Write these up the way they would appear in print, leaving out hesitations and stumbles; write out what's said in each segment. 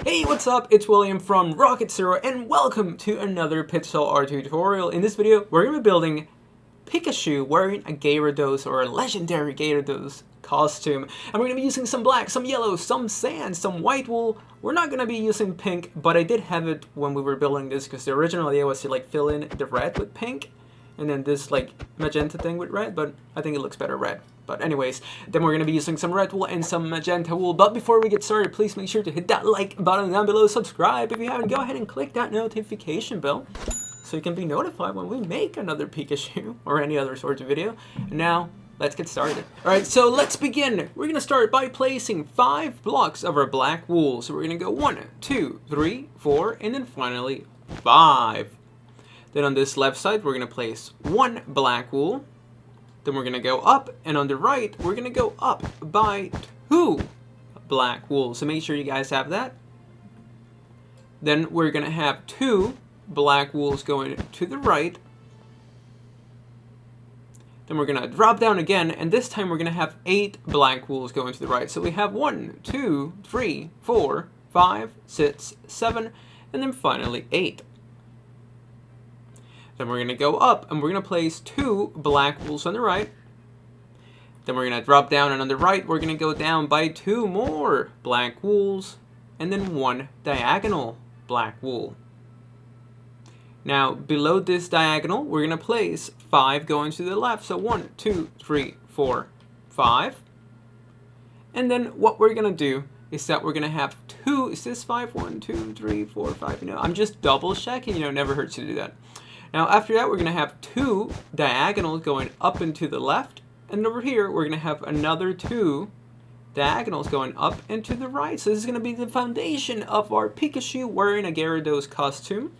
Hey, what's up? It's William from Rocket Zero, and welcome to another Pixel Art tutorial. In this video, we're going to be building Pikachu wearing a Gyarados or a legendary Gyarados costume. And we're going to be using some black, some yellow, some sand, some white wool. We're not going to be using pink, but I did have it when we were building this because the original idea was to like fill in the red with pink and then this like magenta thing with red, but I think it looks better red. But anyways, then we're going to be using some red wool and some magenta wool. But before we get started, please make sure to hit that like button down below, subscribe if you haven't, go ahead and click that notification bell so you can be notified when we make another Pikachu or any other sort of video. Now, let's get started. Alright, so let's begin. We're going to start by placing 5 blocks of our black wool. So we're going to go 1, 2, 3, 4, and then finally 5. Then on this left side, we're going to place 1 black wool. Then we're going to go up, and on the right, we're going to go up by 2 black wool. So make sure you guys have that. Then we're going to have 2 black wools going to the right. Then we're going to drop down again, and this time we're going to have 8 black wools going to the right. So we have 1, 2, 3, 4, 5, 6, 7, and then finally 8. Then we're going to go up, and we're going to place 2 black wools on the right. Then we're going to drop down, and on the right, we're going to go down by 2 more black wools, and then 1 diagonal black wool. Now, below this diagonal, we're going to place 5 going to the left. So 1, 2, 3, 4, 5. And then what we're going to do is that we're going to have 2, is this 5? 1, 2, 3, 4, 5. You know, I'm just double checking, never hurts to do that. Now after that, we're going to have 2 diagonals going up and to the left. And over here, we're going to have another 2 diagonals going up and to the right. So this is going to be the foundation of our Pikachu wearing a Gyarados costume.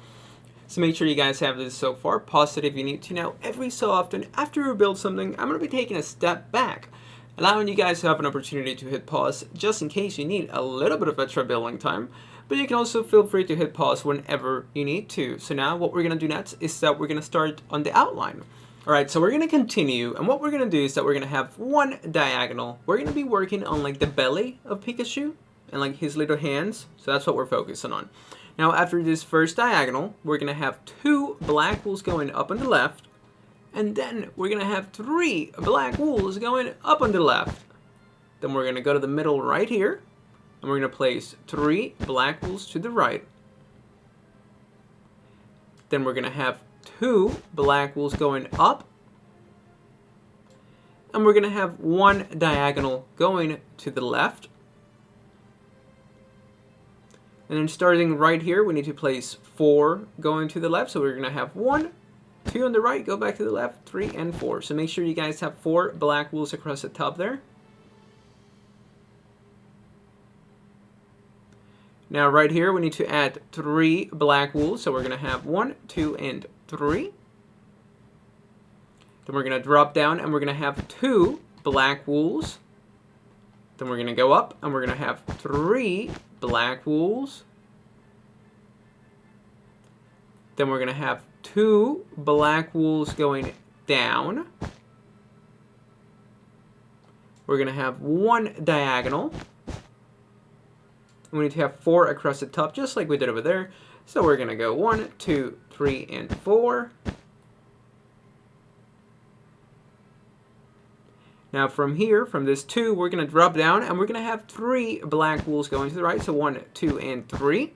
So make sure you guys have this so far. Pause it if you need to. Now, every so often, after we build something, I'm going to be taking a step back, allowing you guys to have an opportunity to hit pause just in case you need a little bit of extra building time. But you can also feel free to hit pause whenever you need to. So now what we're going to do next is that we're going to start on the outline. Alright, so we're going to continue, and what we're going to do is that we're going to have 1 diagonal. We're going to be working on like the belly of Pikachu and like his little hands. So that's what we're focusing on. Now after this first diagonal, we're going to have 2 black wools going up on the left. And then we're going to have 3 black wools going up on the left. Then we're going to go to the middle right here. And we're going to place 3 black wools to the right. Then we're going to have 2 black wools going up. And we're going to have 1 diagonal going to the left. And then starting right here, we need to place 4 going to the left. So we're going to have 1, 2 on the right, go back to the left, 3, and 4. So make sure you guys have 4 black wools across the top there. Now right here, we need to add 3 black wools. So we're going to have 1, 2, and 3. Then we're going to drop down, and we're going to have 2 black wools. Then we're going to go up, and we're going to have 3 black wools. Then we're going to have 2 black wools going down. We're going to have 1 diagonal. We need to have 4 across the top, just like we did over there. So we're going to go 1, 2, 3, and 4. Now from here, from this 2, we're going to drop down, and we're going to have 3 black wools going to the right. So 1, 2, and 3.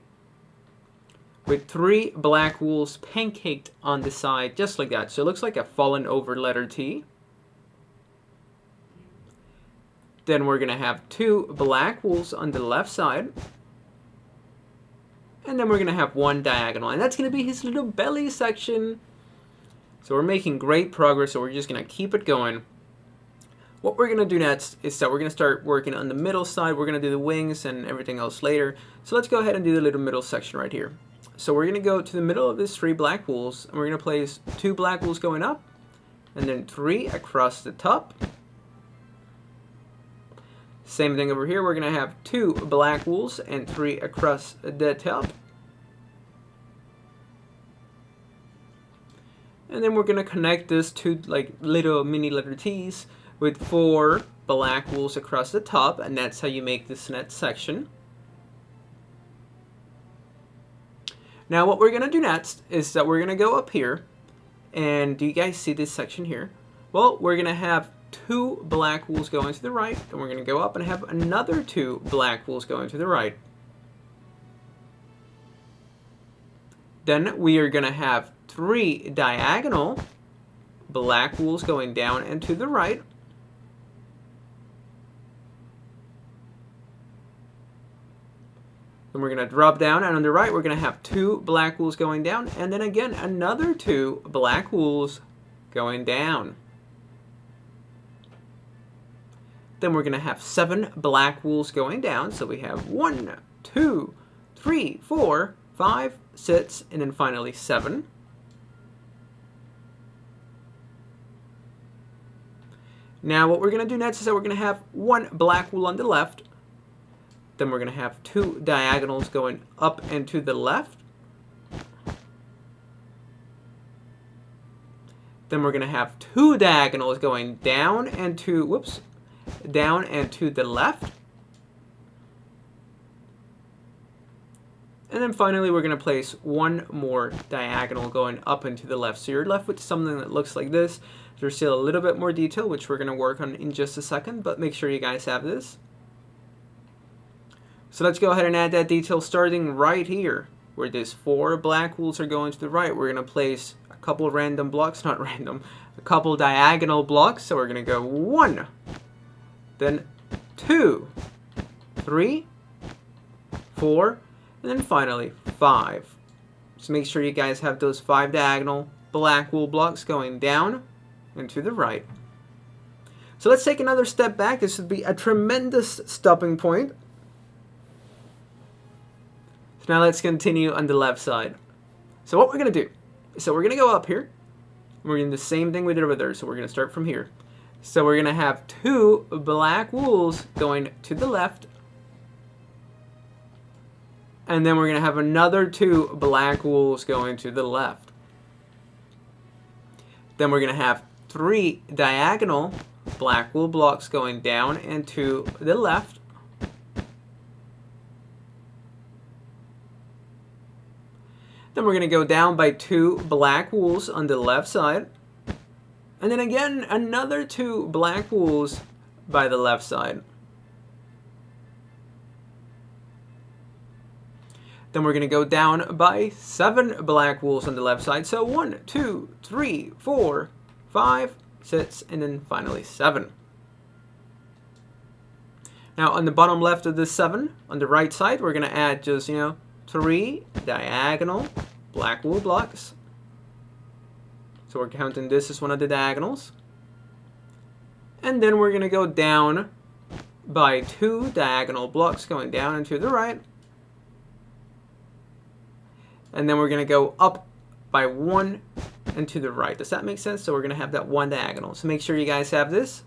With 3 black wools pancaked on the side, just like that. So it looks like a fallen over letter T. Then we're going to have 2 black wools on the left side. And then we're going to have 1 diagonal. And that's going to be his little belly section. So we're making great progress, so we're just going to keep it going. What we're going to do next is that we're going to start working on the middle side. We're going to do the wings and everything else later. So let's go ahead and do the little middle section right here. So we're going to go to the middle of these 3 black wools. And we're going to place 2 black wools going up. And then 3 across the top. Same thing over here, we're going to have 2 black wools and 3 across the top. And then we're going to connect this to like little mini letter T's with 4 black wools across the top, and that's how you make this net section. Now what we're going to do next is that we're going to go up here. And do you guys see this section here? Well, we're going to have 2 black wools going to the right. And we're going to go up and have another 2 black wools going to the right. Then we are going to have 3 diagonal black wools going down and to the right. Then we're going to drop down, and on the right we're going to have 2 black wools going down, and then again another 2 black wools going down. Then we're going to have 7 black wools going down, so we have 1, 2, 3, 4, 5, 6, and then finally 7. Now what we're going to do next is that we're going to have 1 black wool on the left. Then we're going to have 2 diagonals going up and to the left. Then we're going to have 2 diagonals going down and to, down and to the left. And then finally we're going to place 1 more diagonal going up and to the left. So you're left with something that looks like this. There's still a little bit more detail, which we're going to work on in just a second, but make sure you guys have this. So let's go ahead and add that detail starting right here, where these 4 black wools are going to the right. We're going to place a couple random blocks, not random, a couple diagonal blocks. So we're going to go 1, then 2, 3, 4, and then finally 5. So make sure you guys have those 5 diagonal black wool blocks going down and to the right. So let's take another step back. This would be a tremendous stopping point. So now let's continue on the left side. So what we're going to do, so we're going to go up here. We're going to do the same thing we did over there. So we're going to start from here. So we're going to have 2 black wools going to the left. And then we're going to have another 2 black wools going to the left. Then we're going to have 3 diagonal black wool blocks going down and to the left. Then we're going to go down by 2 black wools on the left side. And then again, another 2 black wools by the left side. Then we're going to go down by 7 black wools on the left side. So 1, 2, 3, 4, 5, 6, and then finally 7. Now on the bottom left of this 7, on the right side, we're going to add just, 3 diagonal black wool blocks. So we're counting this as one of the diagonals. And then we're going to go down by 2 diagonal blocks going down and to the right. And then we're going to go up by 1 and to the right. Does that make sense? So we're going to have that 1 diagonal. So make sure you guys have this.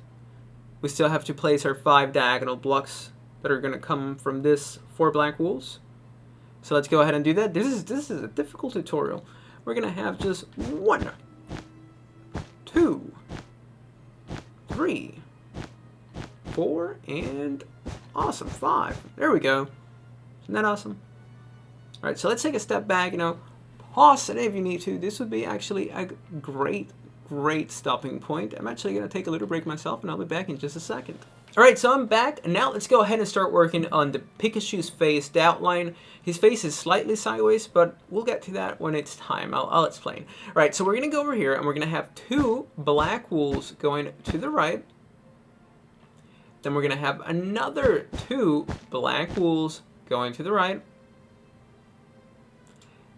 We still have to place our 5 diagonal blocks that are going to come from this 4 black wools. So let's go ahead and do that. This is a difficult tutorial. We're going to have just 1, 2, 3, 4, and awesome, 5. There we go. Isn't that awesome? All right, so let's take a step back, pause it if you need to. This would be actually a great stopping point. I'm actually going to take a little break myself, and I'll be back in just a second. All right, so I'm back, and now let's go ahead and start working on the Pikachu's face, the outline. His face is slightly sideways, but we'll get to that when it's time. I'll explain. All right, so we're going to go over here, and we're going to have 2 black wools going to the right. Then we're going to have another 2 black wools going to the right.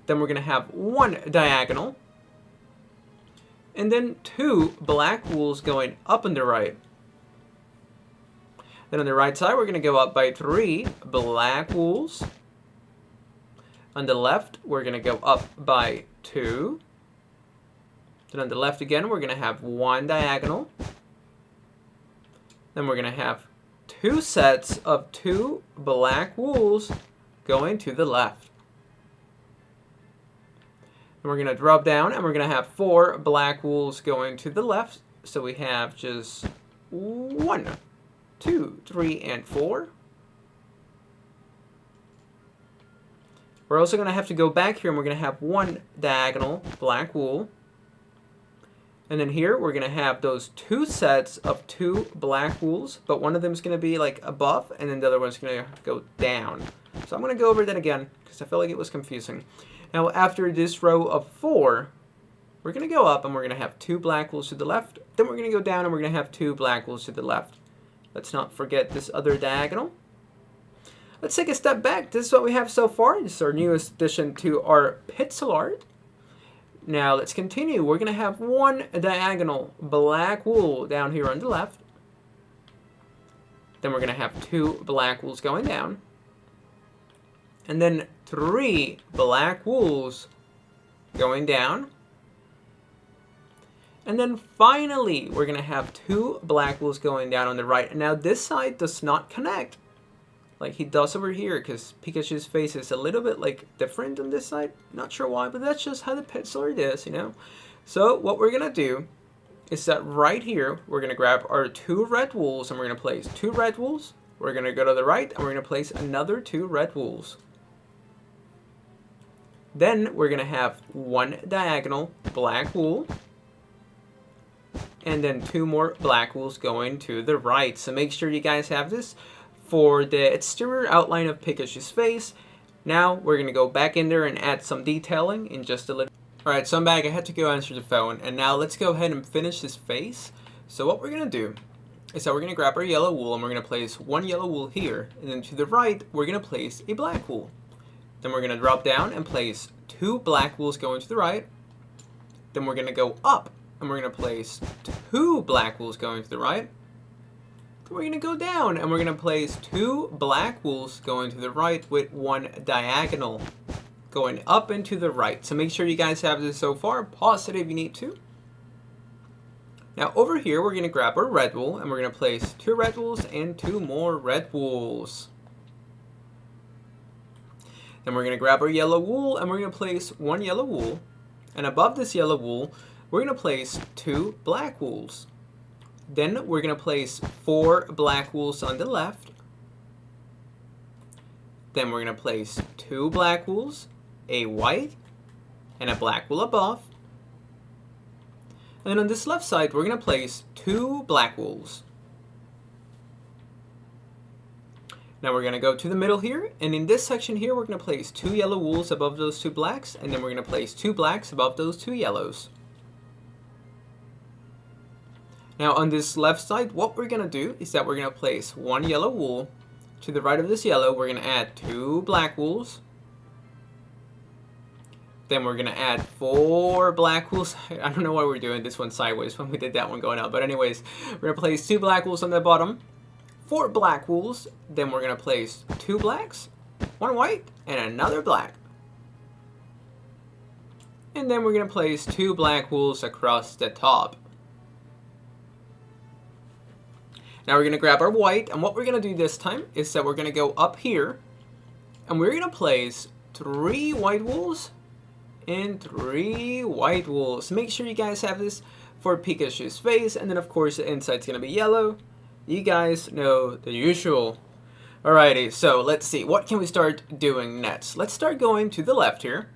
Then we're going to have 1 diagonal. And then 2 black wools going up and the right. Then on the right side, we're going to go up by 3 black wools. On the left, we're going to go up by 2. Then on the left again, we're going to have 1 diagonal. Then we're going to have 2 sets of 2 black wools going to the left. And we're going to drop down, and we're going to have 4 black wools going to the left. So we have just 1, 2, 3, and 4. We're also going to have to go back here and we're going to have one diagonal black wool. And then here we're going to have those two sets of two black wools, but one of them is going to be like above and then the other one's going to go down. So I'm going to go over that again because I felt like it was confusing. Now after this row of 4, we're going to go up and we're going to have two black wools to the left. Then we're going to go down and we're going to have two black wools to the left. Let's not forget this other diagonal. Let's take a step back. This is what we have so far. This is our newest addition to our pixel art. Now let's continue. We're going to have one diagonal black wool down here on the left. Then we're going to have two black wools going down. And then 3 black wools going down. And then finally, we're going to have 2 black wools going down on the right. And now this side does not connect like he does over here because Pikachu's face is a little bit like different on this side. Not sure why, but that's just how the pixel art is, you know. So what we're going to do is that right here, we're going to grab our 2 red wools and we're going to place 2 red wools. We're going to go to the right and we're going to place another 2 red wools. Then we're going to have one diagonal black wool. And then 2 more black wools going to the right. So make sure you guys have this for the exterior outline of Pikachu's face. Now we're going to go back in there and add some detailing in just a little. Alright, so I'm back. I had to go answer the phone. And now let's go ahead and finish his face. So what we're going to do is that we're going to grab our yellow wool and we're going to place one yellow wool here. And then to the right, we're going to place a black wool. Then we're going to drop down and place 2 black wools going to the right. Then we're going to go up and we're going to place 2 black wools going to the right. Then we're going to go down and we're going to place 2 black wools going to the right with one diagonal going up and to the right. So make sure you guys have this so far. Pause it if you need to. Now over here, we're going to grab our red wool and we're going to place 2 red wools and 2 more red wools. Then we're going to grab our yellow wool and we're going to place 1 yellow wool. And above this yellow wool, we're going to place 2 black wools. Then we're going to place 4 black wools on the left. Then we're going to place 2 black wools, a white, and a black wool above. And then on this left side, we're going to place 2 black wools. Now we're going to go to the middle here, and in this section here, we're going to place 2 yellow wools above those 2 blacks, and then we're going to place 2 blacks above those 2 yellows. Now on this left side, what we're going to do is that we're going to place 1 yellow wool. To the right of this yellow, we're going to add 2 black wools. Then we're going to add 4 black wools. I don't know why we're doing this one sideways when we did that one going out. But anyways, we're going to place 2 black wools on the bottom. 4 black wools. Then we're going to place 2 blacks, 1 white, and another black. And then we're going to place 2 black wools across the top. Now we're going to grab our white, and what we're going to do this time is that we're going to go up here, and we're going to place 3 white wools and 3 white wools. Make sure you guys have this for Pikachu's face, and then of course the inside's going to be yellow. You guys know the usual. Alrighty, so let's see. What can we start doing next? Let's start going to the left here,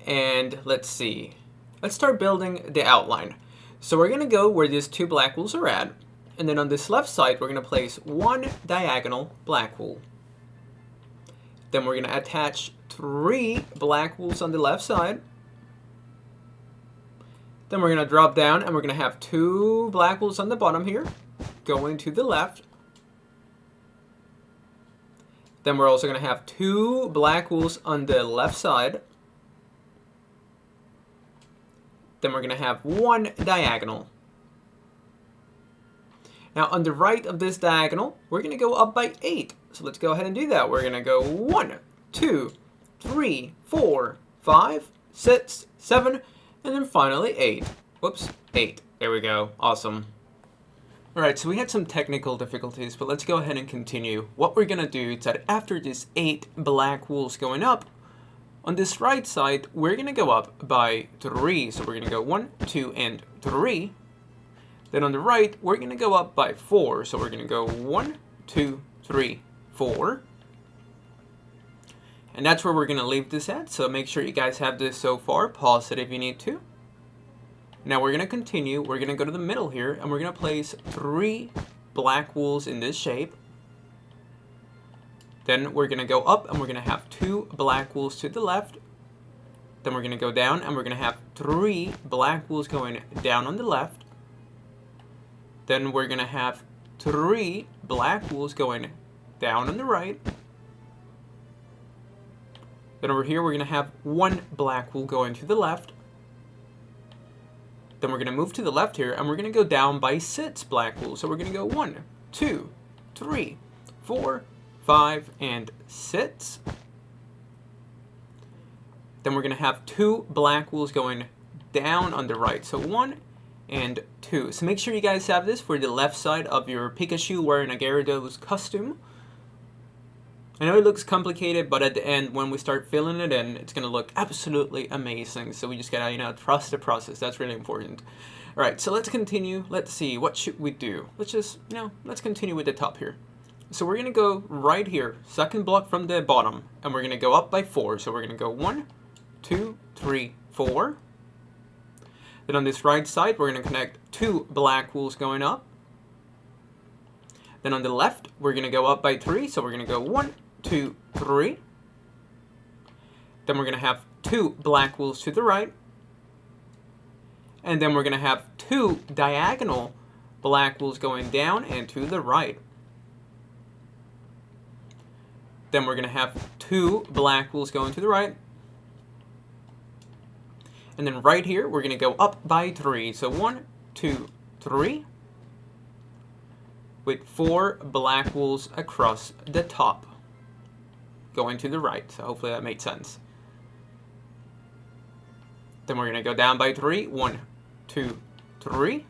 and let's see. Let's start building the outline. So we're going to go where these 2 black wools are at. And then on this left side, we're going to place 1 diagonal black wool. Then we're going to attach 3 black wools on the left side. Then we're going to drop down and we're going to have 2 black wools on the bottom here, going to the left. Then we're also going to have 2 black wools on the left side. Then we're going to have 1 diagonal. Now on the right of this diagonal, we're going to go up by 8. So let's go ahead and do that. We're going to go 1, 2, 3, 4, 5, 6, 7, and then finally 8. Whoops, 8. There we go. Awesome. Alright, so we had some technical difficulties, but let's go ahead and continue. What we're going to do is that after this 8 black wools going up, on this right side, we're going to go up by 3. So we're going to go 1, 2, and 3. Then on the right, we're going to go up by 4. So we're going to go 1, 2, 3, 4. And that's where we're going to leave this at, so make sure you guys have this so far. Pause it if you need to. Now we're going to continue. We're going to go to the middle here, and we're going to place 3 black wools in this shape. Then we're going to go up, and we're going to have 2 black wools to the left. Then we're going to go down, and we're going to have 3 black wools going down on the left. Then we're going to have 3 black wools going down on the right. Then over here, we're going to have 1 black wool going to the left. Then we're going to move to the left here, and we're going to go down by 6 black wools. So we're going to go 1, 2, 3, 4, 5, and 6. Then we're going to have 2 black wools going down on the right. So 1 and 2. So make sure you guys have this for the left side of your Pikachu wearing a Gyarados costume. I know it looks complicated, but at the end, when we start filling it in, it's going to look absolutely amazing. So we just got to, trust the process. That's really important. All right, so let's continue. Let's see, what should we do? Let's just, let's continue with the top here. So we're going to go right here, second block from the bottom, and we're going to go up by 4. So we're going to go 1, 2, 3, 4. Then on this right side, we're going to connect 2 black wools going up. Then on the left, we're going to go up by 3. So we're going to go 1, 2, 3. Then we're going to have 2 black wools to the right. And then we're going to have 2 diagonal black wools going down and to the right. Then we're going to have 2 black wools going to the right. And then right here, we're going to go up by 3. So 1, 2, 3. With 4 black wools across the top. Going to the right. So hopefully that made sense. Then we're going to go down by 3. 1, 2, 3.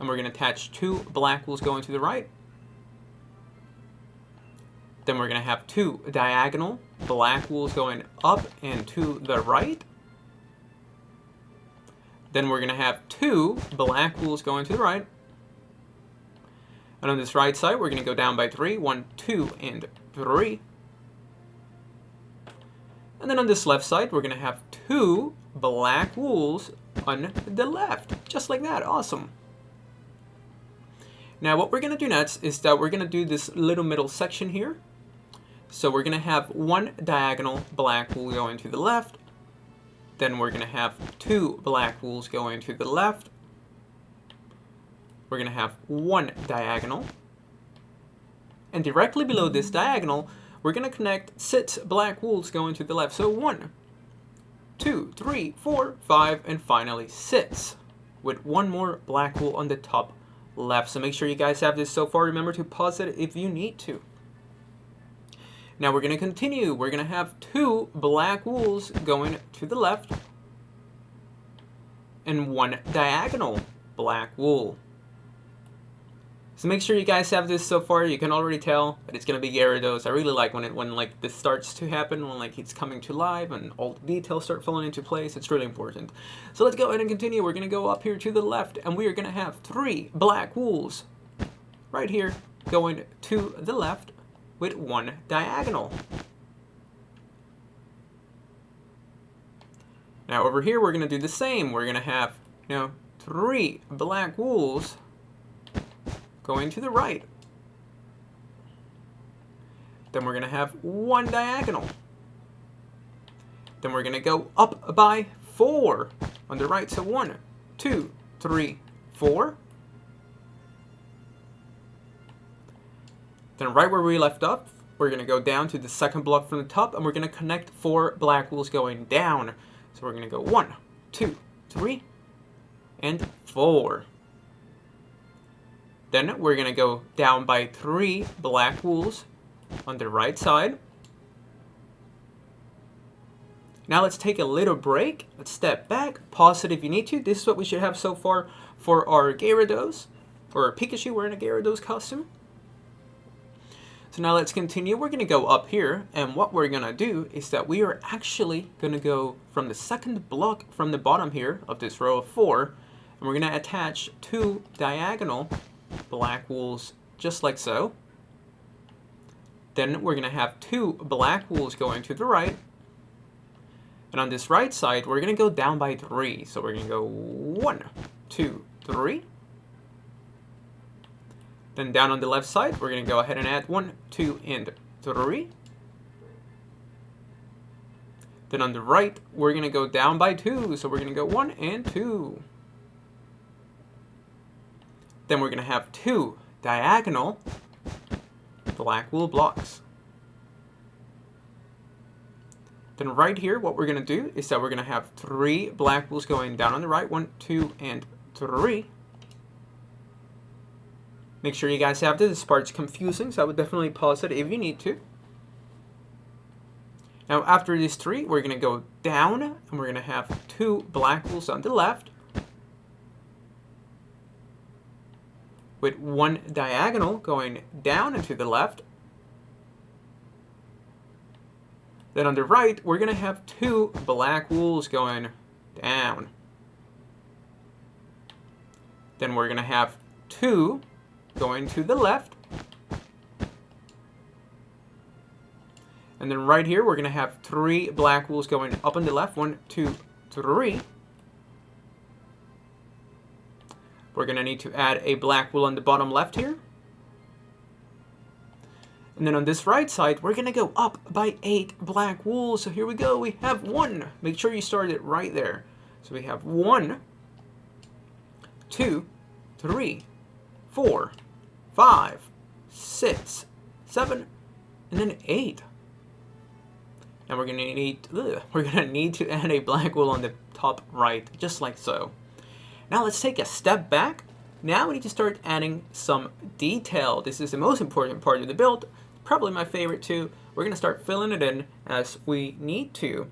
And we're going to attach 2 black wools going to the right. Then we're going to have 2 diagonal black wools going up and to the right. Then we're going to have 2 black wools going to the right. And on this right side, we're going to go down by 3. 1, 2, and 3. And then on this left side, we're going to have 2 black wools on the left. Just like that. Awesome. Now what we're going to do next is that we're going to do this little middle section here. So we're going to have 1 diagonal black wool going to the left. Then we're going to have 2 black wools going to the left. We're going to have 1 diagonal. And directly below this diagonal, we're going to connect 6 black wools going to the left. So 1, 2, 3, 4, 5, and finally 6. With 1 more black wool on the top left. So make sure you guys have this so far. Remember to pause it if you need to. Now we're going to continue. We're going to have 2 black wools going to the left. And 1 diagonal black wool. So make sure you guys have this so far. You can already tell that it's going to be Gyarados. I really like when like this starts to happen, when like it's coming to life and all the details start falling into place. It's really important. So let's go ahead and continue. We're going to go up here to the left, and we are going to have 3 black wools right here going to the left with 1 diagonal. Now over here we're going to do the same. We're going to have 3 black wools going to the right. Then we're going to have 1 diagonal. Then we're going to go up by 4 on the right. So 1, 2, 3, 4. Then right where we left off, we're going to go down to the second block from the top, and we're going to connect 4 black wools going down. So we're going to go 1, 2, 3, and 4. Then we're going to go down by 3 black wools on the right side. Now let's take a little break. Let's step back, pause it if you need to. This is what we should have so far for our Gyarados, or Pikachu wearing a Gyarados costume. So now let's continue. We're going to go up here, and what we're going to do is that we are actually going to go from the second block from the bottom here of this row of 4, and we're going to attach 2 diagonal black wools just like so. Then we're going to have 2 black wools going to the right. And on this right side, we're going to go down by 3. So we're going to go 1, 2, 3. Then down on the left side, we're going to go ahead and add 1, 2, and 3. Then on the right, we're going to go down by 2. So we're going to go 1 and 2. Then we're going to have 2 diagonal black wool blocks. Then right here, what we're going to do is that we're going to have 3 black wools going down on the right. 1, 2, and 3. Make sure you guys have this. This part's confusing, so I would definitely pause it if you need to. Now, after these 3, we're going to go down, and we're going to have 2 black wools on the left, with 1 diagonal going down and to the left. Then on the right, we're going to have 2 black wools going down. Then we're going to have 2 going to the left. And then right here, we're going to have 3 black wools going up on the left. 1, 2, 3. We're going to need to add a black wool on the bottom left here. And then on this right side, we're going to go up by 8 black wools. So here we go. We have 1. Make sure you start it right there. So we have 1, 2, 3, 4, 5, 6, 7, and then 8. And we're going to need to add a black wool on the top right, just like so. Now let's take a step back. Now we need to start adding some detail. This is the most important part of the build, probably my favorite too. We're going to start filling it in as we need to.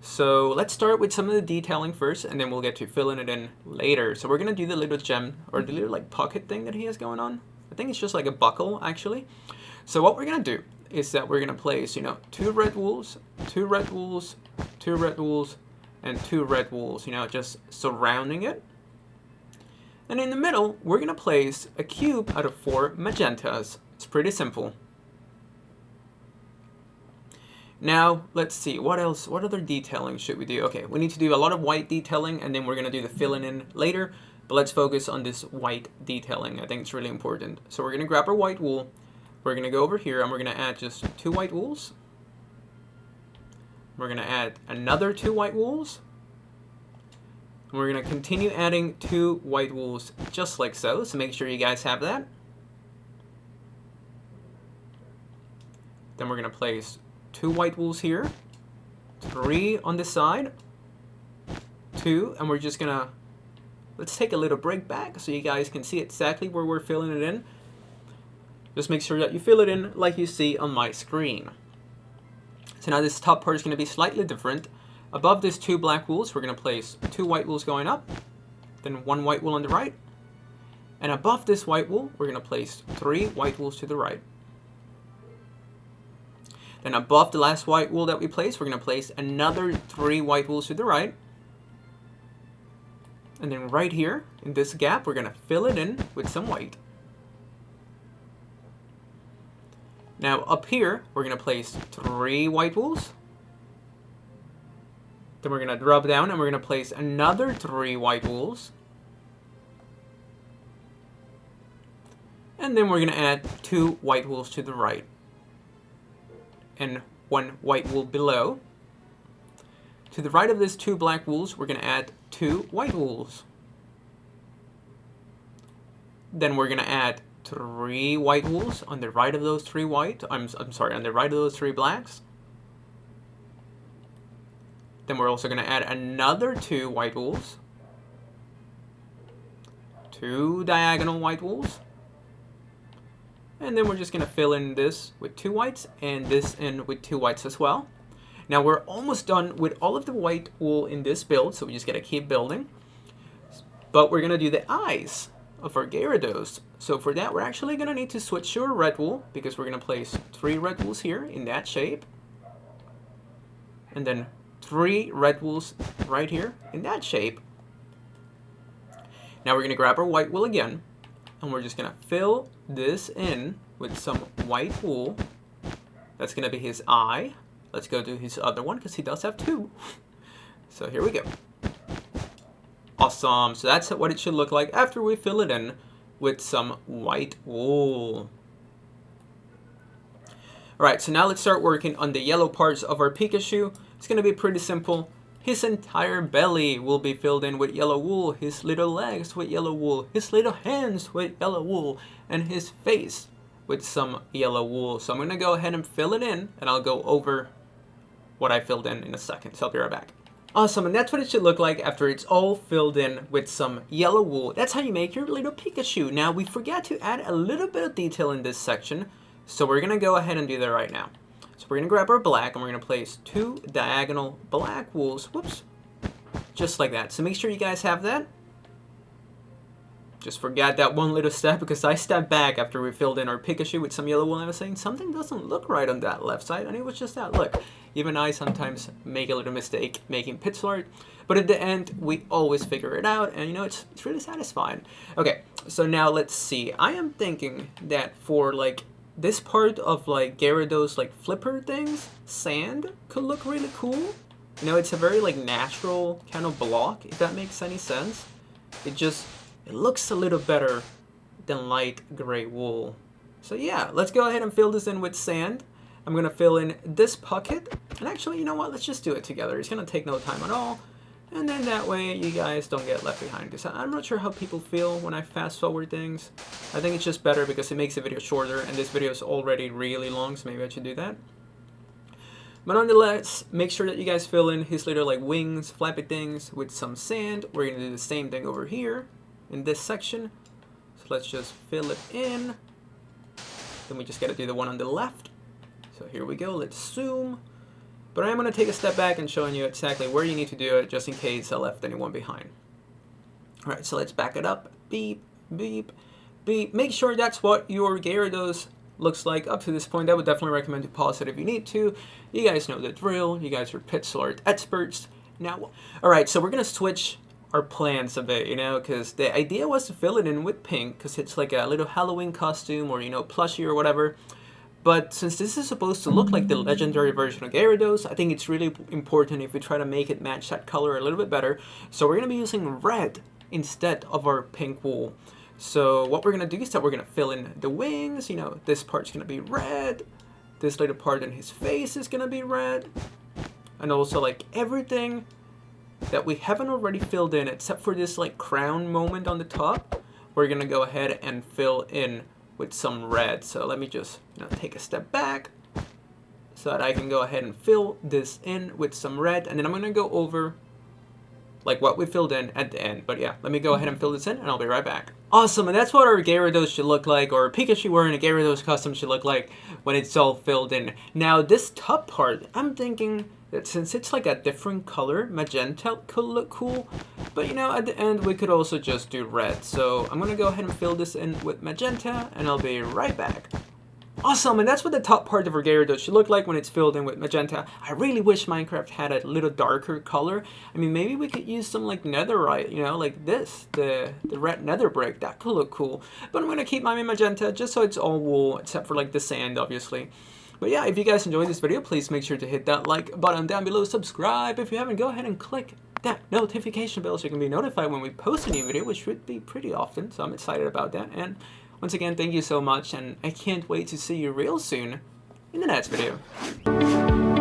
So let's start with some of the detailing first, and then we'll get to filling it in later. So we're going to do the little gem, or the little like pocket thing that he has going on. I think it's just like a buckle, actually. So what we're going to do is that we're going to place, 2 red wools, 2 red wools, 2 red wools, and 2 red wools, just surrounding it. And in the middle, we're going to place a cube out of 4 magentas. It's pretty simple. Now, let's see, what else, what other detailing should we do? Okay, we need to do a lot of white detailing, and then we're going to do the filling in later. But let's focus on this white detailing. I think it's really important. So we're going to grab our white wool. We're going to go over here, and we're going to add just 2 white wools. We're going to add another 2 white wools. And we're going to continue adding 2 white wools just like so. So make sure you guys have that. Then we're going to place 2 white wools here. 3 on this side. 2. And we're just going to... Let's take a little break back so you guys can see exactly where we're filling it in. Just make sure that you fill it in like you see on my screen. So now this top part is going to be slightly different. Above these 2 black wools, we're going to place 2 white wools going up, then 1 white wool on the right. And above this white wool, we're going to place 3 white wools to the right. Then above the last white wool that we placed, we're going to place another 3 white wools to the right. And then right here, in this gap, we're going to fill it in with some white. Now up here, we're going to place 3 white wools. Then we're going to drop down and we're going to place another 3 white wools. And then we're going to add 2 white wools to the right. And 1 white wool below. To the right of these 2 black wools, we're going to add 2 white wools. Then we're going to add 3 white wools on the right of those 3 white. I'm sorry, on the right of those 3 blacks. Then we're also going to add another 2 white wools. 2 diagonal white wools. And then we're just going to fill in this with 2 whites and this in with 2 whites as well. Now we're almost done with all of the white wool in this build, so we just got to keep building. But we're going to do the eyes of our Gyarados. So for that, we're actually going to need to switch to a red wool, because we're going to place 3 red wools here in that shape. And then 3 red wools right here in that shape. Now we're going to grab our white wool again, and we're just going to fill this in with some white wool. That's going to be his eye. Let's go do his other one because he does have two. So here we go. Awesome. So that's what it should look like after we fill it in with some white wool. Alright, so now let's start working on the yellow parts of our Pikachu. It's going to be pretty simple. His entire belly will be filled in with yellow wool, his little legs with yellow wool, his little hands with yellow wool, and his face with some yellow wool. So I'm going to go ahead and fill it in, and I'll go over what I filled in a second. So I'll be right back. Awesome, and that's what it should look like after it's all filled in with some yellow wool. That's how you make your little Pikachu. Now, we forgot to add a little bit of detail in this section, so we're going to go ahead and do that right now. So we're going to grab our black, and we're going to place 2 diagonal black wools. Whoops. Just like that. So make sure you guys have that. Just forgot that one little step because I stepped back after we filled in our Pikachu with some yellow wool, and I was saying something doesn't look right on that left side, and it was just that. Look, even I sometimes make a little mistake making pixel art, but at the end, we always figure it out, and you know, it's really satisfying. Okay, so now let's see. I am thinking that for like this part of like Gyarados like flipper things, sand could look really cool. You know, it's a very like natural kind of block, if that makes any sense. It looks a little better than light gray wool. So yeah, let's go ahead and fill this in with sand. I'm going to fill in this pocket. And actually, you know what? Let's just do it together. It's going to take no time at all. And then that way you guys don't get left behind. Because I'm not sure how people feel when I fast forward things. I think it's just better because it makes the video shorter. And this video is already really long, so maybe I should do that. But nonetheless, make sure that you guys fill in his little like wings, flappy things with some sand. We're going to do the same thing over here in this section. So let's just fill it in. Then we just got to do the one on the left. So here we go, let's zoom. But I'm going to take a step back and showing you exactly where you need to do it just in case I left anyone behind. Alright, so let's back it up. Beep, beep, beep. Make sure that's what your Gyarados looks like up to this point. I would definitely recommend to pause it if you need to. You guys know the drill. You guys are pixel art experts. Now, alright, so we're going to switch our plans a bit, you know, because the idea was to fill it in with pink because it's like a little Halloween costume or, you know, plushie or whatever. But since this is supposed to look like the legendary version of Gyarados, I think it's really important if we try to make it match that color a little bit better. So we're going to be using red instead of our pink wool. So what we're going to do is that we're going to fill in the wings. You know, this part's going to be red. This little part in his face is going to be red. And also like everything that we haven't already filled in except for this like crown moment on the top, we're going to go ahead and fill in with some red. So let me just take a step back so that I can go ahead and fill this in with some red, and then I'm going to go over like what we filled in at the end. But yeah, let me go ahead and fill this in and I'll be right back. Awesome, and that's what our Gyarados should look like, or Pikachu wearing a Gyarados costume should look like when it's all filled in. Now this top part, I'm thinking that since it's like a different color, magenta could look cool, but you know, at the end we could also just do red. So I'm gonna go ahead and fill this in with magenta and I'll be right back. Awesome, and that's what the top part of our Gyarados should look like when it's filled in with magenta. I really wish Minecraft had a little darker color. I mean, maybe we could use some like netherite, you know, like this, the red nether brick. That could look cool. But I'm going to keep mine in magenta just so it's all wool, except for like the sand, obviously. But yeah, if you guys enjoyed this video, please make sure to hit that like button down below. Subscribe if you haven't. Go ahead and click that notification bell so you can be notified when we post a new video, which should be pretty often. So I'm excited about that. And once again, thank you so much, and I can't wait to see you real soon in the next video.